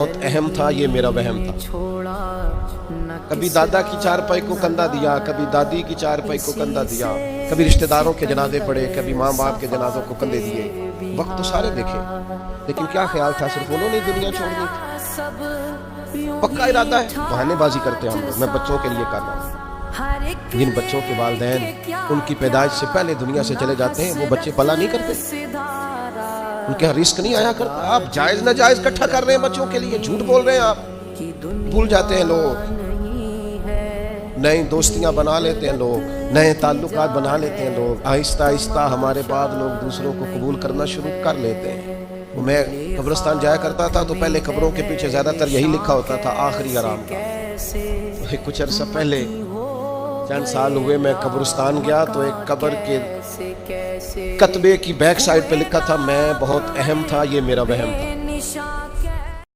बहुत अहम था, ये मेरा वहम था। कभी दादा की चारपाई को कंधा दिया, कभी दादी की चारपाई को कंधा दिया, कभी रिश्तेदारों के जनाजे पड़े, कभी माँ बाप के जनाजों को कंधे दिए। वक्त तो सारे देखे, लेकिन क्या ख्याल था, सिर्फ उन्होंने दुनिया छोड़नी थी। पक्का इरादा है, बहानेबाजी करते हैं हम लोग। मैं बच्चों के लिए कर रहा हूँ। जिन बच्चों के वालिदैन उनकी पैदाइश से पहले दुनिया से चले जाते हैं, वो बच्चे पला नहीं करते, उनके यहाँ रिस्क नहीं आया करता। आप जायज नाजायज इकट्ठा कर रहे हैं बच्चों के लिए, झूठ बोल रहे हैं आप। भूल जाते हैं लोग, नई दोस्तियां बना लेते हैं लोग, नए ताल्लुकात बना लेते हैं लोग। आहिस्ता आहिस्ता हमारे बाद लोग दूसरों को कबूल करना शुरू कर लेते हैं। मैं कब्रिस्तान जाया करता था तो पहले कब्रों के पीछे ज्यादातर यही लिखा होता था, आखिरी आराम का। कुछ अर्सा पहले, चंद साल हुए, मैं कब्रिस्तान गया तो एक कब्र के कतबे की बैक साइड पे लिखा था, मैं बहुत अहम था, ये मेरा वहम था।